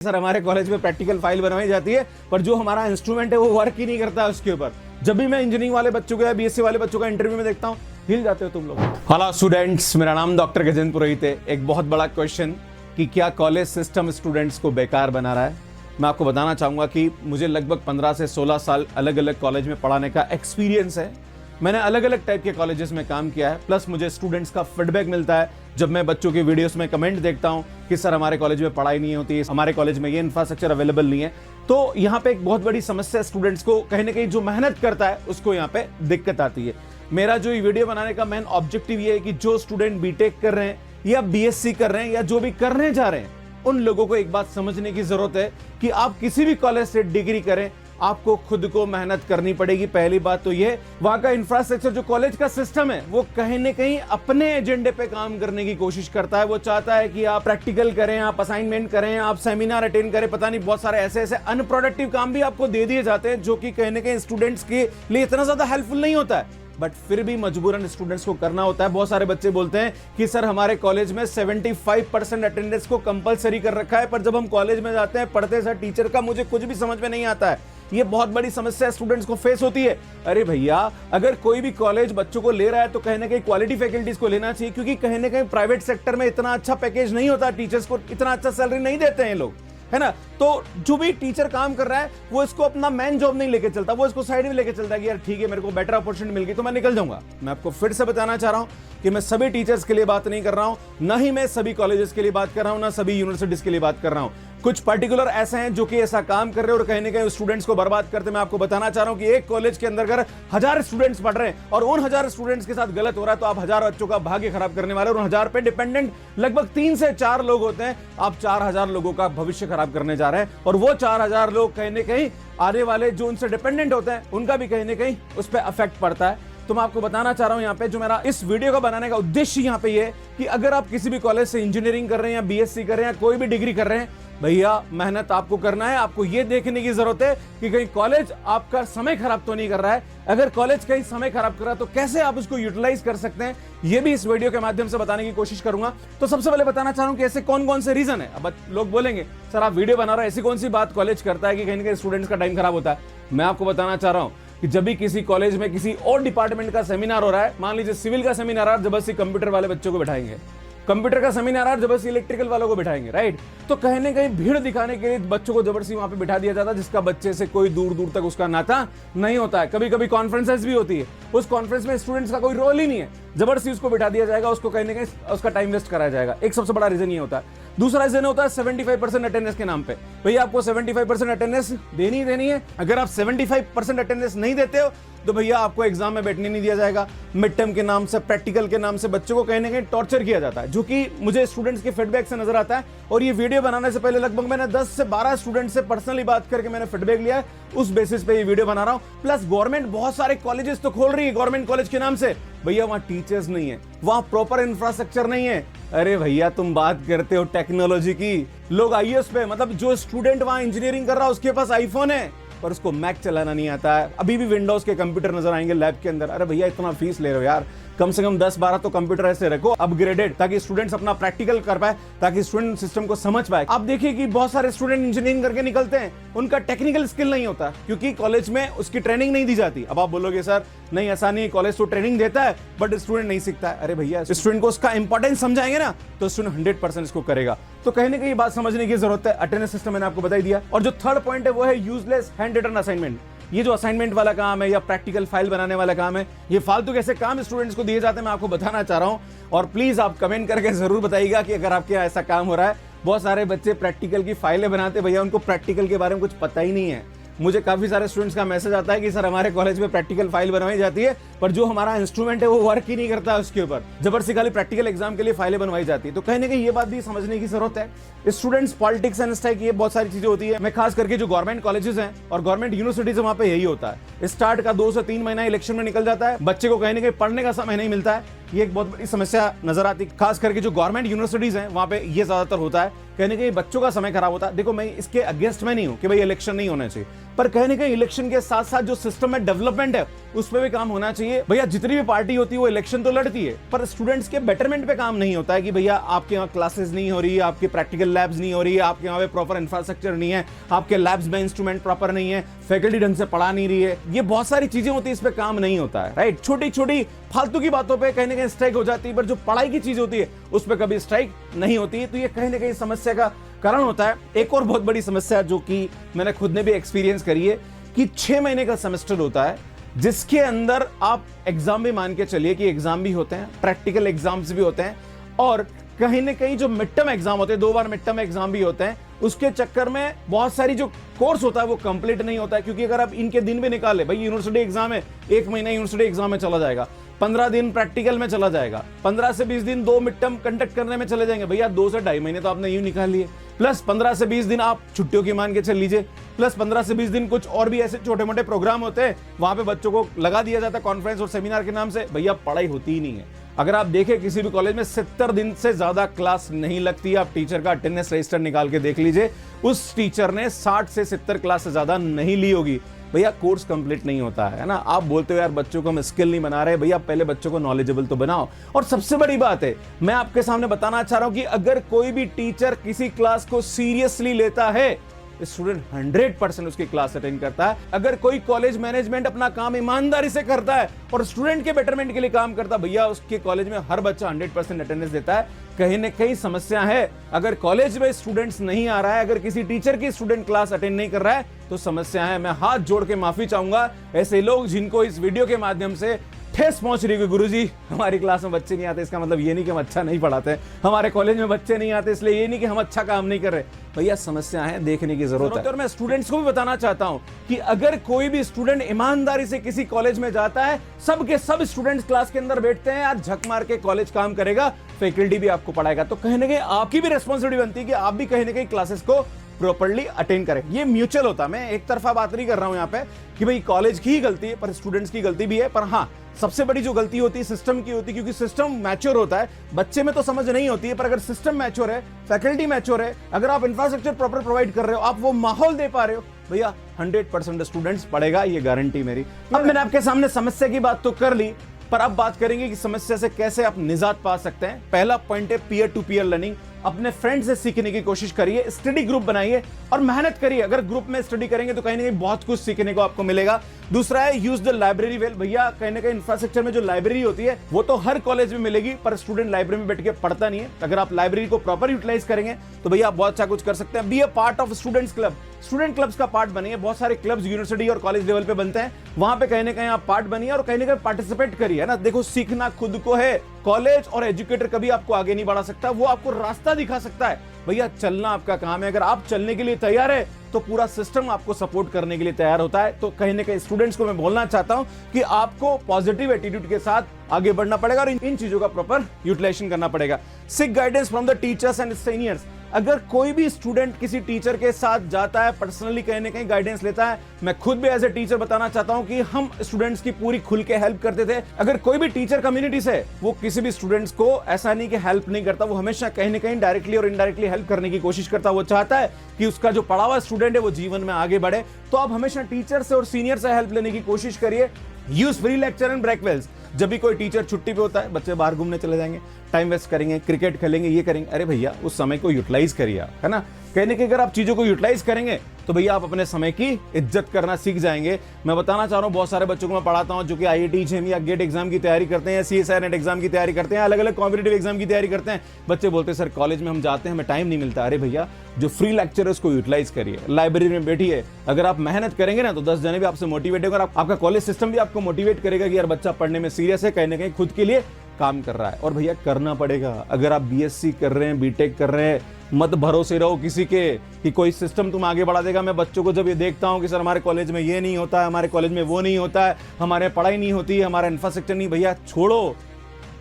Sir हमारे college में practical file बनवाई जाती है पर जो हमारा इंस्ट्रूमेंट है वो वर्क ही नहीं करता है उसके ऊपर। जब भी मैं इंजीनियरिंग वाले बच्चों को या बीएससी वाले बच्चों का इंटरव्यू में देखता हूँ हिल जाते हो तुम लोग। हेलो स्टूडेंट्स, मेरा नाम डॉक्टर गजेंद्र पुरोहित है। एक बहुत बड़ा क्वेश्चन कि क्या कॉलेज सिस्टम स्टूडेंट्स को बेकार बना रहा है। मैं आपको बताना चाहूंगा कि मुझे लगभग 15 से 16 साल अलग अलग कॉलेज में पढ़ाने का एक्सपीरियंस है। मैंने अलग अलग टाइप के कॉलेजेस में काम किया है, प्लस मुझे स्टूडेंट्स का फीडबैक मिलता है जब मैं बच्चों की वीडियोस में कमेंट देखता हूं कि सर हमारे कॉलेज में पढ़ाई नहीं होती, हमारे कॉलेज में ये इंफ्रास्ट्रक्चर अवेलेबल नहीं है। तो यहाँ पे एक बहुत बड़ी समस्या स्टूडेंट्स को कहीं ना कहीं जो मेहनत करता है उसको यहाँ पे दिक्कत आती है। मेरा जो ये वीडियो बनाने का मेन ऑब्जेक्टिव ये है कि जो स्टूडेंट बीटेक कर रहे हैं या बीएससी कर रहे हैं या जो भी करने जा रहे हैं उन लोगों को एक बात समझने की जरूरत है कि आप किसी भी कॉलेज से डिग्री करें, आपको खुद को मेहनत करनी पड़ेगी। पहली बात तो ये, वहां का इंफ्रास्ट्रक्चर जो कॉलेज का सिस्टम है वो कहीं ना कहीं अपने एजेंडे पे काम करने की कोशिश करता है। वो चाहता है कि आप प्रैक्टिकल करें, आप असाइनमेंट करें, आप सेमिनार अटेंड करें, पता नहीं बहुत सारे ऐसे ऐसे अनप्रोडक्टिव काम भी आपको दे दिए जाते हैं जो कि कहीं ना कहीं स्टूडेंट्स के लिए इतना ज्यादा हेल्पफुल नहीं होता है, बट फिर भी मजबूरन स्टूडेंट्स को करना होता है। बहुत सारे बच्चे बोलते हैं कि सर हमारे कॉलेज में 75% अटेंडेंस को कंपलसरी कर रखा है, पर जब हम कॉलेज में जाते हैं पढ़ते सर टीचर का मुझे कुछ भी समझ में नहीं आता है। ये बहुत बड़ी समस्या स्टूडेंट्स को फेस होती है। अरे भैया, अगर कोई भी कॉलेज बच्चों को ले रहा है तो कहीं ना कहीं क्वालिटी फैकल्टीज को लेना चाहिए, क्योंकि कहीं ना कहीं प्राइवेट सेक्टर में इतना अच्छा पैकेज नहीं होता, टीचर्स को इतना अच्छा सैलरी नहीं देते हैं लोग, है ना। तो जो भी टीचर काम कर रहा है वो इसको अपना मेन जॉब नहीं लेके चलता, वो इसको साइड में लेके चलता है कि यार ठीक है मेरे को बेटर अपॉर्चुनिटी मिल गई तो मैं निकल जाऊंगा। मैं आपको फिर से बताना चाह रहा हूं कि मैं सभी टीचर्स के लिए बात नहीं कर रहा हूं, ना ही मैं सभी कॉलेजेस के लिए बात कर रहा हूं, ना सभी यूनिवर्सिटीज के लिए बात कर रहा हूं। कुछ पर्टिकुलर ऐसे हैं जो कि ऐसा काम कर रहे हैं और कहीं ना कहीं स्टूडेंट्स को बर्बाद करते। मैं आपको बताना चाह रहा हूं कि एक कॉलेज के अंदर अगर 1000 स्टूडेंट्स पढ़ रहे हैं और उन 1000 स्टूडेंट्स के साथ गलत हो रहा है तो आप 1000 बच्चों का भाग्य खराब करने वाले, और उन 1000 पे डिपेंडेंट लगभग 3 से 4 लोग होते हैं। आप 4000 लोगों का भविष्य खराब करने जा रहे हैं, और वो 4000 लोग कहीं ना कहीं आने वाले जो उनसे डिपेंडेंट होते हैं उनका भी कहीं ना कहीं उस पर अफेक्ट पड़ता है। तो मैं आपको बताना चाह रहा हूं यहाँ पे, जो मेरा इस वीडियो का बनाने का उद्देश्य यहाँ पे ये है कि अगर आप किसी भी कॉलेज से इंजीनियरिंग कर रहे हैं या बीएससी कर रहे हैं या कोई भी डिग्री कर रहे हैं, भैया मेहनत आपको करना है। आपको ये देखने की जरूरत है कि कहीं कॉलेज आपका समय खराब तो नहीं कर रहा है। अगर कॉलेज कहीं समय खराब कर रहा है तो कैसे आप उसको यूटिलाइज कर सकते हैं, ये भी इस वीडियो के माध्यम से बताने की कोशिश करूंगा। तो सबसे पहले बताना चाह रहा हूं कि ऐसे कौन कौन से रीजन है। अब लोग बोलेंगे सर आप वीडियो बना रहे हैं, ऐसी कौन सी बात कॉलेज करता है कि कहीं ना कहीं स्टूडेंट्स का टाइम खराब होता है। मैं आपको बताना चाह रहा हूं कि जब भी किसी कॉलेज में किसी और डिपार्टमेंट का सेमिनार हो रहा है, मान लीजिए सिविल का सेमिनार आ रहा है, जबरदस्ती कंप्यूटर वाले बच्चों को बैठाएंगे, कंप्यूटर का सेमिनार आ रहा है जबरदस्ती इलेक्ट्रिकल वालों को बिठाएंगे, राइट। तो कहीं ना कहीं भीड़ दिखाने के लिए बच्चों को जबरदस्ती वहां पे बिठा दिया जाता है, जिसका बच्चे से कोई दूर दूर तक उसका नाता नहीं होता है। कभी कभी कॉन्फ्रेंसेस भी होती है, उस कॉन्फ्रेंस में स्टूडेंट्स का कोई रोल ही नहीं है, जबरदस्ती उसको बिठा दिया जाएगा, उसको कहीं ना कहीं उसका टाइम वेस्ट कराया जाएगा। एक सबसे बड़ा रीजन ये होता है। दूसरा रीजन होता है 75% अटेंडेंस के नाम पे। भैया आपको 75% अटेंडेंस देनी है। अगर आप 75% अटेंडेंस नहीं देते हो तो भैया आपको एग्जाम में बैठने नहीं दिया जाएगा। मिड टर्म के नाम से, प्रैक्टिकल के नाम से बच्चों को कहीं ना कहीं टॉर्चर किया जाता है, जो कि मुझे स्टूडेंट्स के फीडबैक से नजर आता है। और ये वीडियो बनाने से पहले लगभग मैंने 10 से 12 स्टूडेंट से पर्सनली बात करके मैंने फीडबैक लिया है, उस बेसिस पे ये वीडियो बना रहा हूं। प्लस गवर्नमेंट बहुत सारे कॉलेजेस तो खोल रही है गवर्नमेंट कॉलेज के नाम से, भैया वहां टीचर्स नहीं है, वहां प्रॉपर इंफ्रास्ट्रक्चर नहीं है। अरे भैया तुम बात करते हो टेक्नोलॉजी की, लोग आईएएस पे, मतलब जो स्टूडेंट वहां इंजीनियरिंग कर रहा है उसके पास आईफोन है पर उसको मैक चलाना नहीं आता है। अभी भी विंडोज के कंप्यूटर नजर आएंगे लैब के अंदर। अरे भैया इतना फीस ले रहे हो यार, कम से कम 10-12 तो कंप्यूटर ऐसे रखो अपग्रेडेड, ताकि स्टूडेंट्स अपना प्रैक्टिकल कर पाए, ताकि स्टूडेंट सिस्टम को समझ पाए। आप देखिए कि बहुत सारे स्टूडेंट इंजीनियरिंग करके निकलते हैं, उनका टेक्निकल स्किल नहीं होता क्योंकि कॉलेज में उसकी ट्रेनिंग नहीं दी जाती। अब आप बोलोगे सर नहीं ऐसा नहीं, कॉलेज तो ट्रेनिंग देता है बट स्टूडेंट नहीं सीखता है। अरे भैया स्टूडेंट को उसका इंपॉर्टेंस समझाएंगे ना तो स्टूडेंट 100% इसको करेगा। तो कहीं ना कहीं बात समझने की जरूरत है। अटेंडेंस सिस्टम मैंने आपको बताई दिया। और जो थर्ड पॉइंट है वो है यूजलेस हैंड रिटन असाइनमेंट। ये जो असाइनमेंट वाला काम है या प्रैक्टिकल फाइल बनाने वाला काम है, ये फालतू कैसे काम स्टूडेंट्स को दिए जाते हैं मैं आपको बताना चाह रहा हूं। और प्लीज आप कमेंट करके जरूर बताइएगा कि अगर आपके यहाँ ऐसा काम हो रहा है। बहुत सारे बच्चे प्रैक्टिकल की फाइलें बनाते, भैया उनको प्रैक्टिकल के बारे में कुछ पता ही नहीं है। मुझे काफी सारे स्टूडेंट्स का मैसेज आता है कि सर हमारे कॉलेज में प्रैक्टिकल फाइल बनवाई जाती है पर जो हमारा इंस्ट्रूमेंट है वो वर्क ही नहीं करता है उसके ऊपर, जबरदस्ती खाली प्रैक्टिकल एग्जाम के लिए फाइलें बनवाई जाती है। तो कहीं ना कहीं ये बात भी समझने की जरूरत है। स्टूडेंट्स पॉलिटिक्स एंड स्ट्राइक, ये बहुत सारी चीजें होती है। मैं खास करके जो गवर्नमेंट कॉलेजेस हैं और गवर्नमेंट यूनिवर्सिटीज है वहां पे यही होता है। स्टार्ट का 2 से 3 महीना इलेक्शन में निकल जाता है, बच्चे को कहीं ना कहीं पढ़ने का समय नहीं मिलता है। ये एक बहुत बड़ी समस्या नजर आती है, खास करके जो गवर्नमेंट यूनिवर्सिटीज हैं वहां पे ये ज्यादातर होता है। कहीं ना कहीं बच्चों का समय खराब होता है। देखो, मैं इसके अगेंस्ट में नहीं हूं कि भाई इलेक्शन नहीं होना चाहिए, पर कहीं ना कहीं इलेक्शन के साथ साथ जो सिस्टम में डेवलपमेंट है उस पर भी काम होना चाहिए। भैया जितनी भी पार्टी होती है वो इलेक्शन तो लड़ती है, पर स्टूडेंट्स के बेटरमेंट पे काम नहीं होता है कि भैया आपके यहाँ क्लासेस नहीं हो रही है, आपके प्रैक्टिकल लैब्स नहीं हो रही है, आपके यहाँ पे प्रॉपर इंफ्रास्ट्रक्चर नहीं है, आपके लैब्स में इंस्ट्रूमेंट प्रॉपर नहीं है, फैकल्टी ढंग से पढ़ा नहीं रही है, ये बहुत सारी चीजें होती है, इस पे काम नहीं होता है, राइट। छोटी छोटी फालतू की बातों पे कहीं ना कहीं स्ट्राइक हो जाती है, पर जो पढ़ाई की चीज होती है उस पर कभी स्ट्राइक नहीं होती है। तो ये कहीं ना कहीं समस्या का कारण होता है। एक और बहुत बड़ी समस्या जो कि मैंने खुद ने भी एक्सपीरियंस करी है कि 6 महीने का सेमेस्टर होता है, जिसके अंदर आप एग्जाम भी मान के चलिए कि एग्जाम भी होते हैं, प्रैक्टिकल एग्जाम्स भी होते हैं, और कहीं ना कहीं जो मिड टर्म एग्जाम होते हैं, 2 बार मिड टर्म एग्जाम भी होते हैं, उसके चक्कर में बहुत सारी जो कोर्स होता है वो कंप्लीट नहीं होता है। क्योंकि अगर आप इनके दिन भी निकाले, भाई यूनिवर्सिटी एग्जाम है, 1 महीना यूनिवर्सिटी एग्जाम में चला जाएगा, 15 दिन प्रैक्टिकल में चला जाएगा, 15 से 20 दिन 2 मिड टर्म कंडक्ट करने में चले जाएंगे। भैया 2 से 2.5 महीने तो आपने यूं निकाल लिए, प्लस 15 से 20 दिन आप छुट्टियों की मान के चल लीजिए, प्लस 15 से 20 दिन कुछ और भी ऐसे छोटे मोटे प्रोग्राम होते हैं, वहां पे बच्चों को लगा दिया जाता है कॉन्फ्रेंस और सेमिनार के नाम से। भैया पढ़ाई होती ही नहीं है। अगर आप देखें किसी भी कॉलेज में 70 दिन से ज्यादा क्लास नहीं लगती है। आप टीचर का अटेंडेंस रजिस्टर निकाल के देख लीजिए, उस टीचर ने 60 से 70 क्लास से ज्यादा नहीं ली होगी। भैया कोर्स कंप्लीट नहीं होता है ना। आप बोलते हो यार बच्चों को हम स्किल नहीं बना रहे, भैया पहले बच्चों को नॉलेजेबल तो बनाओ। और सबसे बड़ी बात है, मैं आपके सामने बताना चाह रहा हूं कि अगर कोई भी टीचर किसी क्लास को सीरियसली लेता है, स्टूडेंट 100% उसकी क्लास अटेंड करता है। अगर कोई कॉलेज मैनेजमेंट अपना काम ईमानदारी से करता है और स्टूडेंट के बेटरमेंट के लिए काम करता है, भैया उसके कॉलेज में हर बच्चा 100% अटेंडेंस देता है। कहीं न कहीं समस्या है, अगर कॉलेज में स्टूडेंट्स नहीं आ रहा है, अगर किसी टीचर की स्टूडेंट क्लास अटेंड नहीं कर रहा है, तो समस्या है। मैं हाथ जोड़ के माफी चाहूंगा ऐसे लोग जिनको इस वीडियो के माध्यम से ठेस पहुंच रही है। गुरुजी हमारी क्लास में बच्चे नहीं आते, इसका मतलब ये नहीं कि हम अच्छा नहीं पढ़ाते, हमारे कॉलेज में बच्चे नहीं आते इसलिए ये नहीं कि हम अच्छा काम नहीं कर रहे। भैया समस्या है, देखने की जरूरत है। और मैं स्टूडेंट्स को भी बताना चाहता हूं कि अगर कोई भी स्टूडेंट ईमानदारी से किसी कॉलेज में जाता है, सब के सब स्टूडेंट्स क्लास के अंदर बैठते हैं, यार झक मार के कॉलेज काम करेगा, फैकल्टी भी आपको पढ़ाएगा, तो कहीं ना कहीं आपकी भी रिस्पॉन्सिबिलिटी बनती है कि आप भी कहीं ना कहीं क्लासेस को प्रॉपर्ली अटेंड करें। ये म्यूचुअल होता है। मैं एक तरफा बात नहीं कर रहा हूं यहां पे कि भाई कॉलेज की ही गलती है, पर स्टूडेंट्स की गलती भी है। पर हां, सबसे बड़ी जो गलती होती है सिस्टम की होती है, क्योंकि सिस्टम मैच्योर होता है। बच्चे में तो समझ नहीं होती है, पर अगर सिस्टम मैच्योर है, फैकल्टी मैच्योर है, अगर आप इंफ्रास्ट्रक्चर प्रॉपर प्रोवाइड कर रहे हो, आप वो माहौल दे पा रहे हो, भैया 100% स्टूडेंट्स पढ़ेगा, ये गारंटी मेरी। अब मैंने आपके सामने समस्या की बात तो कर ली, पर अब बात करेंगे कि समस्या से कैसे आप निजात पा सकते हैं। पहला पॉइंट है पीयर टू पीयर लर्निंग। अपने फ्रेंड से सीखने की कोशिश करिए, स्टडी ग्रुप बनाइए और मेहनत करिए। अगर ग्रुप में स्टडी करेंगे तो कहीं ना कहीं बहुत कुछ सीखने को आपको मिलेगा। दूसरा है यूज द लाइब्रेरी वेल। भैया कहीं ना कहीं इंफ्रास्ट्रक्चर में जो लाइब्रेरी होती है वो तो हर कॉलेज में मिलेगी, पर स्टूडेंट लाइब्रेरी में बैठ के पढ़ता नहीं है। अगर आप लाइब्रेरी को प्रॉपर यूटिलाइज करेंगे तो भैया आप बहुत अच्छा कुछ कर सकते हैं। Be a part of students club. Student clubs का पार्ट बनिए। बहुत सारे क्लब्स यूनिवर्सिटी और कॉलेज लेवल पे बनते हैं, वहां पे कहीं ना कहीं आप पार्ट बनिए और कहीं ना कहीं पार्टिसिपेट करिए, है ना। देखो, सीखना खुद को है। कॉलेज और एजुकेटर कभी आपको आगे नहीं बढ़ा सकता, वो आपको रास्ता दिखा सकता है। भैया चलना आपका काम है। अगर आप चलने के लिए तैयार है तो पूरा सिस्टम आपको सपोर्ट करने के लिए तैयार होता है। तो कहीं ना कहीं स्टूडेंट्स को मैं बोलना चाहता हूं कि आपको पॉजिटिव एटीट्यूड के साथ आगे बढ़ना पड़ेगा और इन चीजों का प्रॉपर यूटिलाइजेशन करना पड़ेगा। Seek guidance from the teachers and seniors. अगर कोई भी स्टूडेंट किसी टीचर के साथ जाता है, पर्सनली कहीं ना कहीं गाइडेंस लेता है, मैं खुद भी एज ए टीचर बताना चाहता हूं कि हम स्टूडेंट्स की पूरी खुल के हेल्प करते थे। अगर कोई भी टीचर कम्युनिटी से वो किसी भी स्टूडेंट्स को ऐसा नहीं कि हेल्प नहीं करता, वो हमेशा कहीं ना कहीं डायरेक्टली और इनडायरेक्टली हेल्प करने की कोशिश करता है। वो चाहता है कि उसका जो पढ़ा हुआ स्टूडेंट है वो जीवन में आगे बढ़े। तो आप हमेशा टीचर से और सीनियर से हेल्प लेने की कोशिश करिए। Use free lecture and breakwells. जब भी कोई टीचर छुट्टी पे होता है, बच्चे बाहर घूमने चले जाएंगे, टाइम वेस्ट करेंगे, क्रिकेट खेलेंगे, ये करेंगे, अरे भैया उस समय को यूटिलाइज करिए आप, है ना। कहने के अगर आप चीजों को यूटिलाइज करेंगे तो भैया आप अपने समय की इज्जत करना सीख जाएंगे। मैं बताना चाह रहा हूं, बहुत सारे बच्चों को मैं पढ़ाता हूं जो कि IIT JEE या गेट एग्जाम की तैयारी करते हैं, CSIR नेट एग्जाम की तैयारी करते हैं, अलग अलग कॉम्पिटिटिव एग्जाम की तैयारी करते हैं। बच्चे बोलते हैं सर कॉलेज में हम जाते हैं, हमें टाइम नहीं मिलता। अरे भैया जो फ्री लेक्चर है उसको यूटिलाइज करिए, लाइब्रेरी में बैठिए। अगर आप मेहनत करेंगे ना तो 10 जने भी आपसे मोटिवेट होगा, आपका कॉलेज सिस्टम भी आपको मोटिवेट करेगा कि यार बच्चा पढ़ने में सीरियस है, कहीं ना कहीं खुद के लिए काम कर रहा है। और भैया करना पड़ेगा। अगर आप BSc कर रहे हैं, BTech कर रहे हैं, मत भरोसे रहो किसी के कि कोई सिस्टम तुम आगे बढ़ा देगा। मैं बच्चों को जब ये देखता हूं कि सर हमारे कॉलेज में ये नहीं होता है, हमारे कॉलेज में वो नहीं होता है, हमारे पढ़ाई नहीं होती है, हमारा इंफ्रास्ट्रक्चर नहीं, भैया छोड़ो,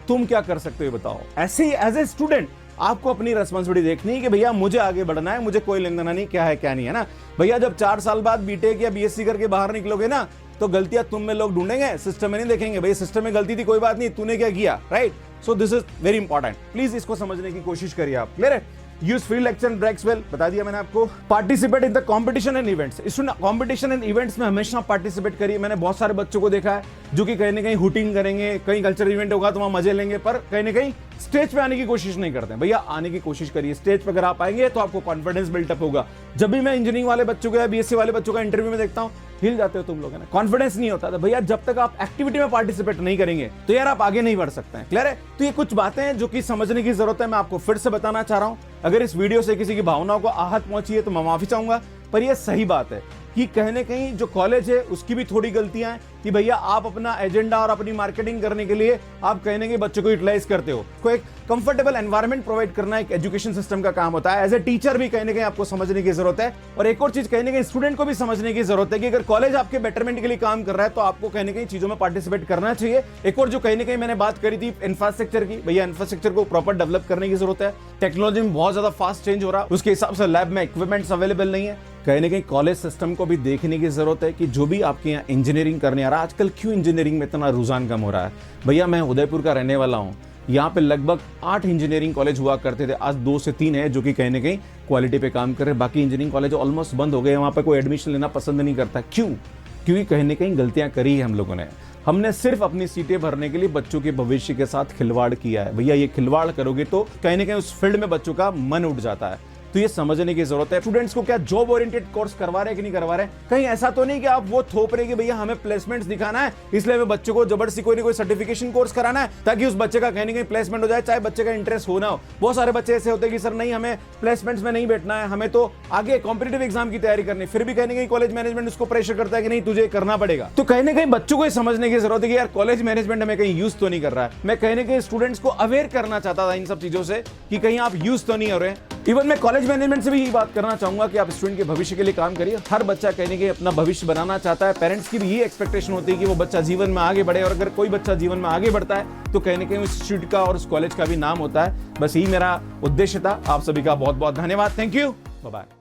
तुम क्या कर सकते हो बताओ। ऐसे ही एज ए स्टूडेंट आपको अपनी रेस्पॉन्सिबिलिटी देखनी है कि भैया मुझे आगे बढ़ना है, मुझे कोई लेना देना नहीं, क्या है क्या नहीं, है ना। भैया जब 4 साल बाद BTech या BSc करके बाहर निकलोगे ना तो गलतियां तुम में लोग ढूंढेंगे, सिस्टम में नहीं देखेंगे। भाई सिस्टम में गलती थी, कोई बात नहीं, तूने क्या किया, right. So this is very important. Please इसको समझने की कोशिश करिए आप। क्लियर है। Use free lecture and breaks well, बता दिया मैंने आपको। Participate in the competition and events, student competition and events में हमेशा पार्टिसिपेट करिए। मैंने बहुत सारे बच्चों को देखा है जो कि कहीं ना कहीं हुटिंग करेंगे, कहीं कल्चरल इवेंट होगा तो वहां मजे लेंगे, पर कहीं ना कहीं स्टेज पे आने की कोशिश नहीं करते हैं। भैया आने की कोशिश करिए, स्टेज पे अगर आप आएंगे तो आपको कॉन्फिडेंस बिल्टअप होगा। जब भी मैं इंजीनियरिंग वाले बच्चों को या बीएससी वाले बच्चों का इंटरव्यू में देखता हूं, हिल जाते हो तुम लोग, है ना, कॉन्फिडेंस नहीं होता। तो भैया जब तक आप एक्टिविटी में पार्टिसिपेट नहीं करेंगे तो यार आप आगे नहीं बढ़ सकते हैं। क्लियर है? तो ये कुछ बातें हैं जो कि समझने की जरूरत है, मैं आपको फिर से बताना चाह रहा हूं। अगर इस वीडियो से किसी की भावनाओं को आहत पहुंची है तो मैं माफी चाहूंगा, पर यह सही बात है कि कहीं ना कहीं जो कॉलेज है उसकी भी थोड़ी गलतियां हैं कि भैया आप अपना एजेंडा और अपनी मार्केटिंग करने के लिए आप कहीं ना कहीं बच्चों को यूटिलाइज करते हो। कोई एक कंफर्टेबल एनवायरनमेंट प्रोवाइड करना एक एजुकेशन सिस्टम का काम होता है। एज ए टीचर भी कहीं ना कहीं आपको समझने की जरूरत है, और एक और चीज कहीं ना कहीं स्टूडेंट को भी समझने की जरूरत है कि अगर कॉलेज आपके बेटरमेंट के लिए काम कर रहा है तो आपको कहीं ना कहीं चीजों में पार्टिसिपेट करना चाहिए। एक और जो कहीं ना कहीं मैंने बात करी थी इंफ्रास्ट्रक्चर की, भैया इंफ्रास्ट्रक्चर को प्रॉपर डेवलप करने की जरूरत है। टेक्नोलॉजी में बहुत ज्यादा फास्ट चेंज हो रहा है, उसके हिसाब से लैब में इक्विपमेंट्स अवेलेबल नहीं है। कहीं ना कहीं कॉलेज सिस्टम को भी देखने की जरूरत है कि जो भी आपके यहाँ इंजीनियरिंग करने आ रहा है, आजकल क्यों इंजीनियरिंग में इतना रुझान कम हो रहा है। भैया मैं उदयपुर का रहने वाला हूँ, यहाँ पे लगभग 8 इंजीनियरिंग कॉलेज हुआ करते थे, आज 2 से 3 है जो कि कहीं ना कहीं क्वालिटी पे काम कर रहे हैं। बाकी इंजीनियरिंग कॉलेज ऑलमोस्ट बंद हो गए, वहाँ पे कोई एडमिशन लेना पसंद नहीं करता। क्यों? क्योंकि कहीं ना कहीं गलतियां करी है हम लोगों ने। हमने सिर्फ अपनी सीटें भरने के लिए बच्चों के भविष्य के साथ खिलवाड़ किया है। भैया ये खिलवाड़ करोगे तो कहीं ना कहीं उस फील्ड में बच्चों का मन उठ जाता है। तो ये समझने की जरूरत है। स्टूडेंट्स को क्या जॉब ओरिएंटेड कोर्स करवा रहे हैं कि नहीं करवा रहे हैं? कहीं ऐसा तो नहीं कि आप वो थोप रहे कि भैया हमें प्लेसमेंट्स दिखाना है इसलिए हमें बच्चों को जबरदस्ती कोई ना कोई सर्टिफिकेशन कोर्स कराना है ताकि उस बच्चे का कहीं ना कहीं प्लेसमेंट हो जाए, चाहे बच्चे का इंटरेस्ट हो ना हो। बहुत सारे बच्चे ऐसे होते हैं कि सर नहीं हमें प्लेसमेंट्स में नहीं बैठना है, हमें तो आगे कॉम्पिटिटिव एग्जाम की तैयारी करनी, फिर भी कहीं ना कहीं कॉलेज मैनेजमेंट उसको प्रेशर करता है कि नहीं तुझे करना पड़ेगा। तो कहीं ना कहीं बच्चों को समझने की जरूरत है कि यार कॉलेज मैनेजमेंट हमें कहीं यूज तो नहीं कर रहा है। मैं कहीं ना कहीं स्टूडेंट्स को अवेयर करना चाहता था इन सब चीजों से कि कहीं आप यूज तो नहीं हो रहे हैं। इवन मैं कॉलेज मैनेजमेंट से भी यही बात करना चाहूंगा कि आप स्टूडेंट के भविष्य के लिए काम करिए। हर बच्चा कहीं ना कहीं अपना भविष्य बनाना चाहता है। पेरेंट्स की भी यही एक्सपेक्टेशन होती है कि वो बच्चा जीवन में आगे बढ़े, और अगर कोई बच्चा जीवन में आगे बढ़ता है तो कहीं ना कहीं उस इंस्टीट्यूट का और उस कॉलेज का भी नाम होता है। बस यही मेरा उद्देश्य था। आप सभी का बहुत बहुत धन्यवाद। Thank you, bye bye.